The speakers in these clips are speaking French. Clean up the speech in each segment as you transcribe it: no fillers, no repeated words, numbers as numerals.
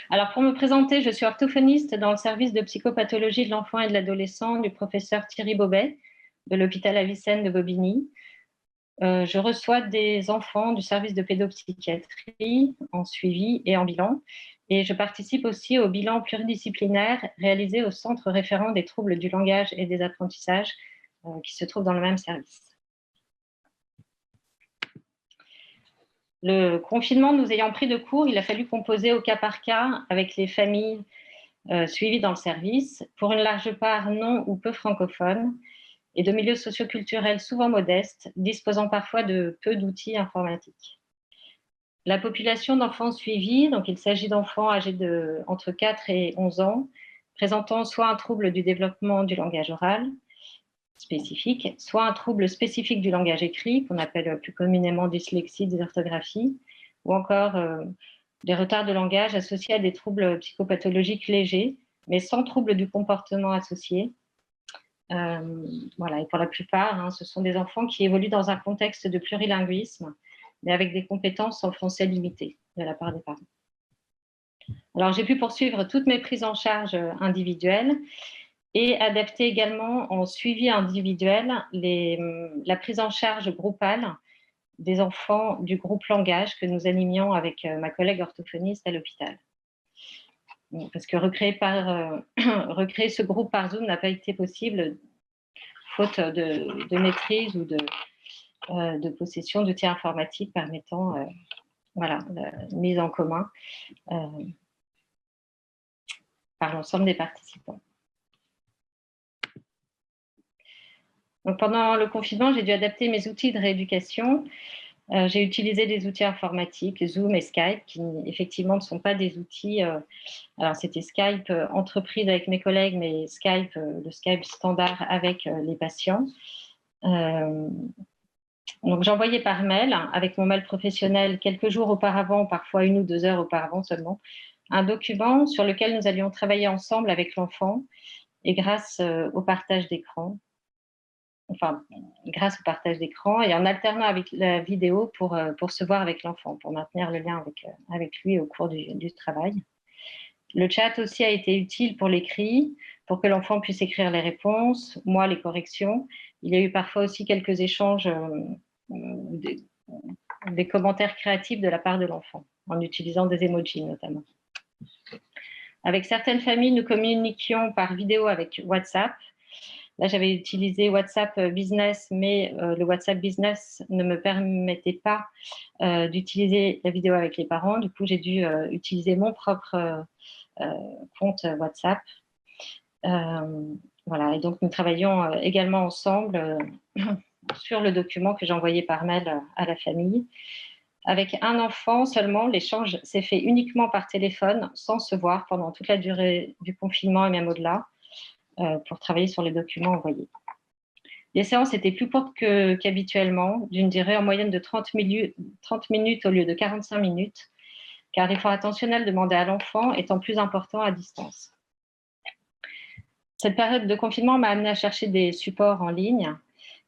Alors, pour me présenter, je suis orthophoniste dans le service de psychopathologie de l'enfant et de l'adolescent du professeur Thierry Bobet de l'hôpital Avicenne de Bobigny. Je reçois des enfants du service de pédopsychiatrie en suivi et en bilan. Et je participe aussi au bilan pluridisciplinaire réalisé au Centre référent des troubles du langage et des apprentissages qui se trouve dans le même service. Le confinement nous ayant pris de court, il a fallu composer au cas par cas avec les familles suivies dans le service, pour une large part non ou peu francophones, et de milieux socioculturels souvent modestes, disposant parfois de peu d'outils informatiques. La population d'enfants suivis, donc il s'agit d'enfants âgés de entre 4 et 11 ans, présentant soit un trouble du développement du langage oral spécifique, soit un trouble spécifique du langage écrit, qu'on appelle plus communément dyslexie, dysorthographie, ou encore des retards de langage associés à des troubles psychopathologiques légers, mais sans trouble du comportement associé. Voilà, et pour la plupart, ce sont des enfants qui évoluent dans un contexte de plurilinguisme, mais avec des compétences en français limitées de la part des parents. Alors, j'ai pu poursuivre toutes mes prises en charge individuelles et adapter également en suivi individuel la prise en charge groupale des enfants du groupe langage que nous animions avec ma collègue orthophoniste à l'hôpital. Parce que recréer ce groupe par Zoom n'a pas été possible, faute de maîtrise ou de possession d'outils informatiques permettant voilà, la mise en commun par l'ensemble des participants. Donc, pendant le confinement, j'ai dû adapter mes outils de rééducation. J'ai utilisé des outils informatiques, Zoom et Skype, qui effectivement ne sont pas des outils. Alors, c'était Skype entreprise avec mes collègues, mais Skype, le Skype standard avec les patients. Donc, j'envoyais par mail, avec mon mail professionnel, quelques jours auparavant, parfois 1 ou 2 heures auparavant seulement, un document sur lequel nous allions travailler ensemble avec l'enfant et grâce au partage d'écran. Enfin, grâce au partage d'écran et en alternant avec la vidéo pour se voir avec l'enfant, pour maintenir le lien avec lui au cours du travail. Le chat aussi a été utile pour l'écrit, pour que l'enfant puisse écrire les réponses, moi les corrections. Il y a eu parfois aussi quelques échanges, des commentaires créatifs de la part de l'enfant, en utilisant des emojis notamment. Avec certaines familles, nous communiquions par vidéo avec WhatsApp. Là, j'avais utilisé WhatsApp Business, mais le WhatsApp Business ne me permettait pas d'utiliser la vidéo avec les parents. Du coup, j'ai dû utiliser mon propre compte WhatsApp. Voilà, et donc nous travaillions également ensemble sur le document que j'envoyais par mail à la famille. Avec un enfant seulement, l'échange s'est fait uniquement par téléphone, sans se voir pendant toute la durée du confinement et même au-delà, pour travailler sur les documents envoyés. Les séances étaient plus courtes qu'habituellement, d'une durée en moyenne de 30 minutes au lieu de 45 minutes, car l'effort attentionnel demandé à l'enfant étant plus important à distance. Cette période de confinement m'a amené à chercher des supports en ligne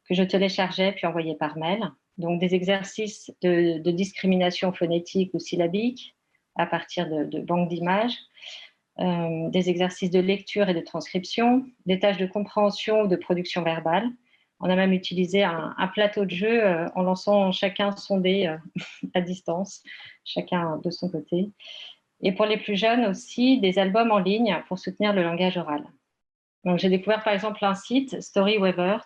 que je téléchargeais puis envoyais par mail. Donc des exercices de discrimination phonétique ou syllabique à partir de banques d'images, des exercices de lecture et de transcription, des tâches de compréhension ou de production verbale. On a même utilisé un plateau de jeu en lançant chacun son dé à distance, chacun de son côté. Et pour les plus jeunes aussi, des albums en ligne pour soutenir le langage oral. Donc, j'ai découvert par exemple un site, Storyweaver,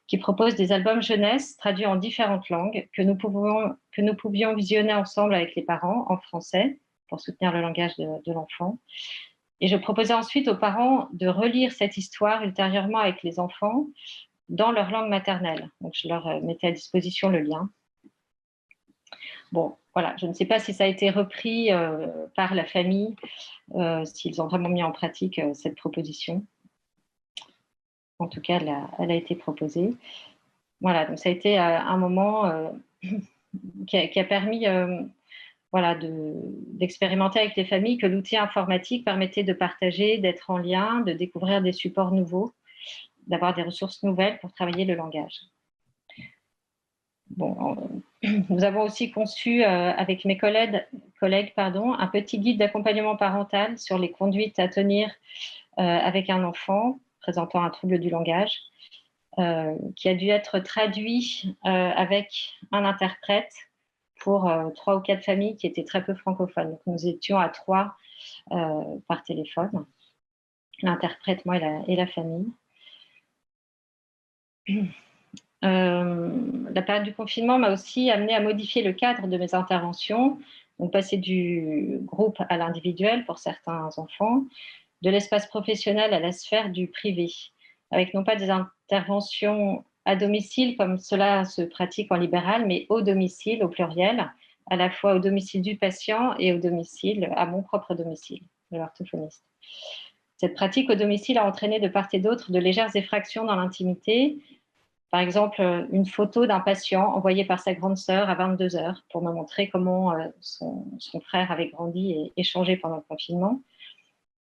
qui propose des albums jeunesse traduits en différentes langues que nous pouvions visionner ensemble avec les parents en français pour soutenir le langage de l'enfant. Et je proposais ensuite aux parents de relire cette histoire ultérieurement avec les enfants dans leur langue maternelle. Donc, je leur mettais à disposition le lien. Bon, voilà, je ne sais pas si ça a été repris par la famille, s'ils ont vraiment mis en pratique cette proposition. En tout cas, elle a été proposée. Voilà, donc ça a été un moment qui a permis voilà, d'expérimenter avec les familles que l'outil informatique permettait de partager, d'être en lien, de découvrir des supports nouveaux, d'avoir des ressources nouvelles pour travailler le langage. Bon, nous avons aussi conçu avec mes collègues un petit guide d'accompagnement parental sur les conduites à tenir avec un enfant présentant un trouble du langage, qui a dû être traduit avec un interprète pour 3 ou 4 familles qui étaient très peu francophones. Donc nous étions à 3 par téléphone, l'interprète, moi et la famille. La période du confinement m'a aussi amenée à modifier le cadre de mes interventions, donc passer du groupe à l'individuel pour certains enfants, de l'espace professionnel à la sphère du privé, avec non pas des interventions à domicile comme cela se pratique en libéral, mais au domicile, au pluriel, à la fois au domicile du patient et au domicile, à mon propre domicile, de l'orthophoniste. Cette pratique au domicile a entraîné de part et d'autre de légères effractions dans l'intimité. Par exemple, une photo d'un patient envoyée par sa grande sœur à 22 heures pour me montrer comment son frère avait grandi et changé pendant le confinement.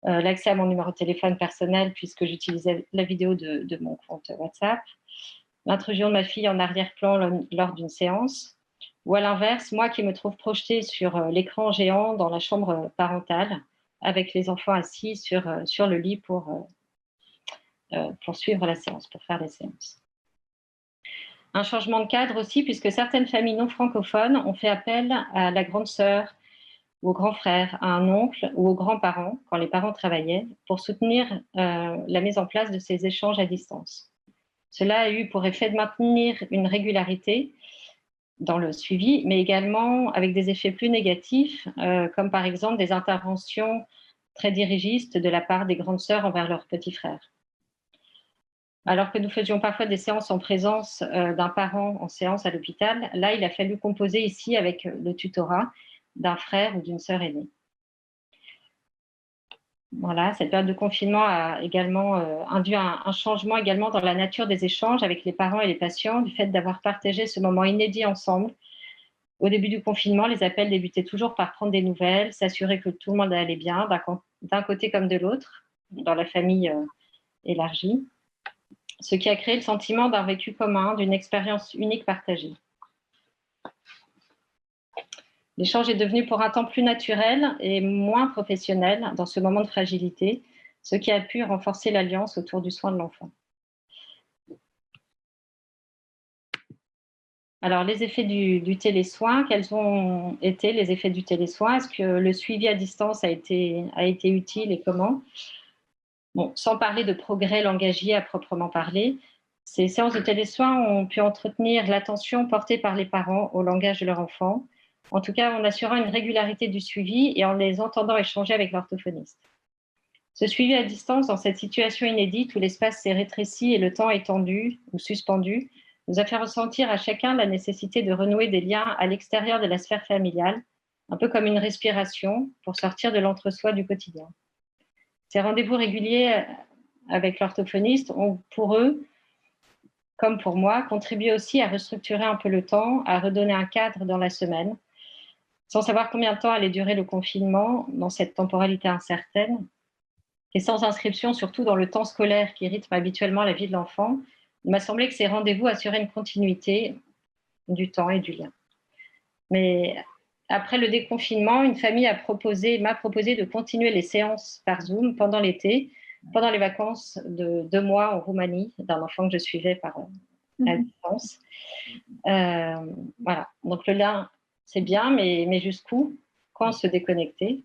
L'accès à mon numéro de téléphone personnel puisque j'utilisais la vidéo de mon compte WhatsApp. L'intrusion de ma fille en arrière-plan lors d'une séance. Ou à l'inverse, moi qui me trouve projetée sur l'écran géant dans la chambre parentale avec les enfants assis sur le lit pour suivre la séance, pour faire les séances. Un changement de cadre aussi, puisque certaines familles non francophones ont fait appel à la grande sœur ou au grand frère, à un oncle ou aux grands-parents, quand les parents travaillaient, pour soutenir la mise en place de ces échanges à distance. Cela a eu pour effet de maintenir une régularité dans le suivi, mais également avec des effets plus négatifs, comme par exemple des interventions très dirigistes de la part des grandes sœurs envers leurs petits frères. Alors que nous faisions parfois des séances en présence d'un parent en séance à l'hôpital, là, il a fallu composer ici avec le tutorat d'un frère ou d'une sœur aînée. Voilà, cette période de confinement a également induit un changement également dans la nature des échanges avec les parents et les patients, du fait d'avoir partagé ce moment inédit ensemble. Au début du confinement, les appels débutaient toujours par prendre des nouvelles, s'assurer que tout le monde allait bien, d'un côté comme de l'autre, dans la famille élargie, ce qui a créé le sentiment d'un vécu commun, d'une expérience unique partagée. L'échange est devenu pour un temps plus naturel et moins professionnel dans ce moment de fragilité, ce qui a pu renforcer l'alliance autour du soin de l'enfant. Alors, les effets du télésoin, quels ont été les effets du télésoin? Est-ce que le suivi à distance a été utile et comment? Bon, sans parler de progrès langagier à proprement parler, ces séances de télésoin ont pu entretenir l'attention portée par les parents au langage de leur enfant, en tout cas en assurant une régularité du suivi et en les entendant échanger avec l'orthophoniste. Ce suivi à distance dans cette situation inédite où l'espace s'est rétréci et le temps étendu ou suspendu nous a fait ressentir à chacun la nécessité de renouer des liens à l'extérieur de la sphère familiale, un peu comme une respiration pour sortir de l'entre-soi du quotidien. Ces rendez-vous réguliers avec l'orthophoniste ont pour eux, comme pour moi, contribué aussi à restructurer un peu le temps, à redonner un cadre dans la semaine, sans savoir combien de temps allait durer le confinement dans cette temporalité incertaine, et sans inscription surtout dans le temps scolaire qui rythme habituellement la vie de l'enfant. Il m'a semblé que ces rendez-vous assuraient une continuité du temps et du lien. Mais après le déconfinement, une famille m'a proposé de continuer les séances par Zoom pendant l'été, pendant les vacances de 2 mois en Roumanie, d'un enfant que je suivais à distance. Voilà, donc le lien, c'est bien, mais jusqu'où? Quand se déconnecter?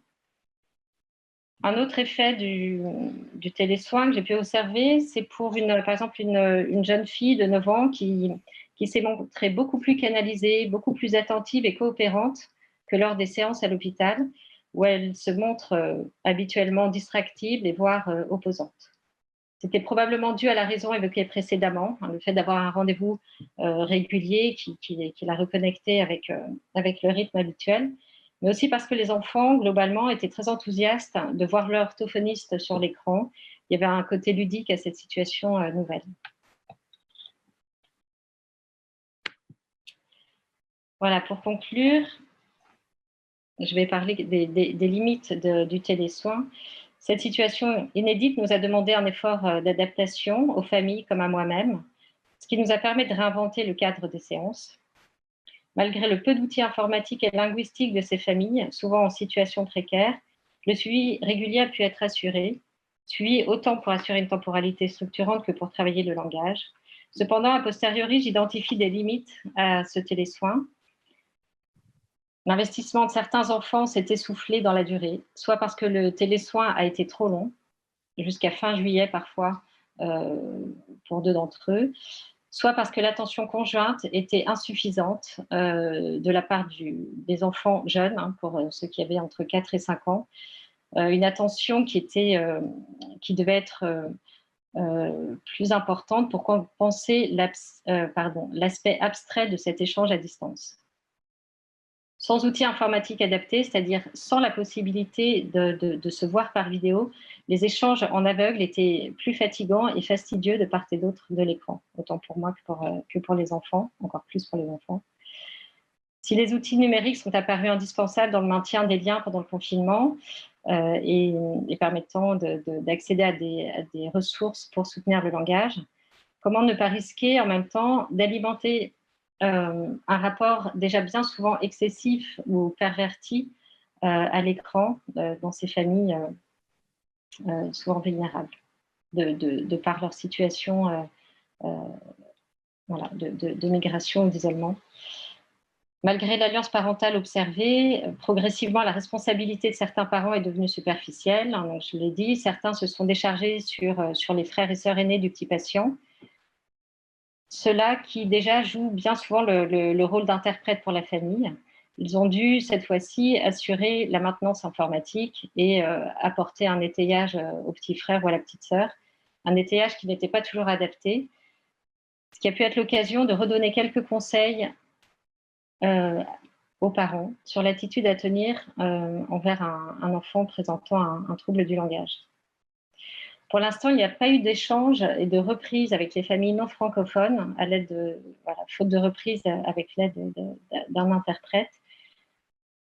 Un autre effet du télésoin que j'ai pu observer, c'est pour par exemple une jeune fille de 9 ans qui s'est montrée beaucoup plus canalisée, beaucoup plus attentive et coopérante que lors des séances à l'hôpital, où elle se montre habituellement distractible et voire opposante. C'était probablement dû à la raison évoquée précédemment, le fait d'avoir un rendez-vous régulier qui la reconnectait avec le rythme habituel, mais aussi parce que les enfants, globalement, étaient très enthousiastes de voir leur orthophoniste sur l'écran. Il y avait un côté ludique à cette situation nouvelle. Voilà, pour conclure, je vais parler des limites du télésoin. Cette situation inédite nous a demandé un effort d'adaptation aux familles comme à moi-même, ce qui nous a permis de réinventer le cadre des séances. Malgré le peu d'outils informatiques et linguistiques de ces familles, souvent en situation précaire, le suivi régulier a pu être assuré, suivi autant pour assurer une temporalité structurante que pour travailler le langage. Cependant, a posteriori, j'identifie des limites à ce télésoin. L'investissement de certains enfants s'est essoufflé dans la durée, soit parce que le télésoin a été trop long, jusqu'à fin juillet parfois pour 2 d'entre eux, soit parce que l'attention conjointe était insuffisante de la part des enfants jeunes, hein, pour ceux qui avaient entre 4 et 5 ans, une attention qui devait être plus importante pour compenser l'aspect abstrait de cet échange à distance. Sans outils informatiques adaptés, c'est-à-dire sans la possibilité de se voir par vidéo, les échanges en aveugle étaient plus fatigants et fastidieux de part et d'autre de l'écran, autant pour moi que pour les enfants, encore plus pour les enfants. Si les outils numériques sont apparus indispensables dans le maintien des liens pendant le confinement et permettant d'accéder à des ressources pour soutenir le langage, comment ne pas risquer en même temps d'alimenter un rapport déjà bien souvent excessif ou perverti à l'écran dans ces familles souvent vulnérables, de par leur situation voilà, de migration ou d'isolement. Malgré l'alliance parentale observée, progressivement, la responsabilité de certains parents est devenue superficielle. Donc, je l'ai dit, certains se sont déchargés sur les frères et sœurs aînés du petit patient. Ceux-là qui déjà jouent bien souvent le rôle d'interprète pour la famille. Ils ont dû, cette fois-ci, assurer la maintenance informatique et apporter un étayage au petit frère ou à la petite sœur, un étayage qui n'était pas toujours adapté, ce qui a pu être l'occasion de redonner quelques conseils aux parents sur l'attitude à tenir envers un enfant présentant un trouble du langage. Pour l'instant, il n'y a pas eu d'échange et de reprise avec les familles non francophones, à l'aide faute de reprise avec l'aide d'un interprète.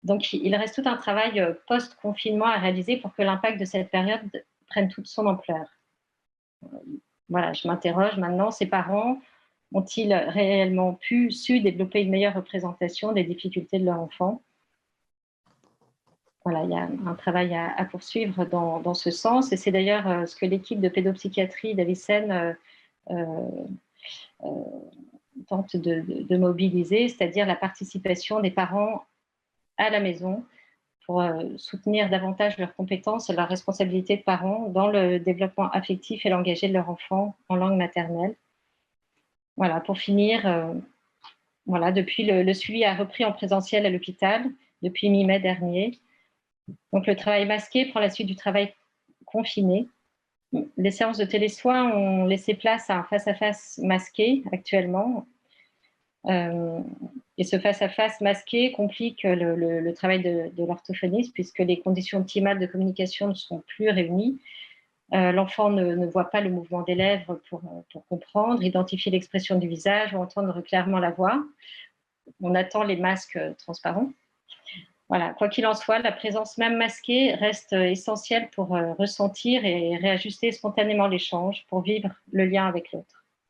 Donc, il reste tout un travail post-confinement à réaliser pour que l'impact de cette période prenne toute son ampleur. Voilà, je m'interroge maintenant, ces parents ont-ils réellement su développer une meilleure représentation des difficultés de leur enfant? Voilà, il y a un travail à poursuivre dans ce sens, et c'est d'ailleurs ce que l'équipe de pédopsychiatrie d'Avicenne tente de mobiliser, c'est-à-dire la participation des parents à la maison pour soutenir davantage leurs compétences et leurs responsabilités de parents dans le développement affectif et langagé de leur enfant en langue maternelle. Voilà, pour finir, voilà, depuis le suivi a repris en présentiel à l'hôpital depuis mi-mai dernier. Donc le travail masqué prend la suite du travail confiné. Les séances de télésoins ont laissé place à un face-à-face masqué actuellement. Et ce face-à-face masqué complique le travail de l'orthophoniste puisque les conditions optimales de communication ne sont plus réunies. L'enfant ne voit pas le mouvement des lèvres pour comprendre, identifier l'expression du visage ou entendre clairement la voix. On attend les masques transparents. Voilà, quoi qu'il en soit, la présence même masquée reste essentielle pour ressentir et réajuster spontanément l'échange, pour vivre le lien avec l'autre.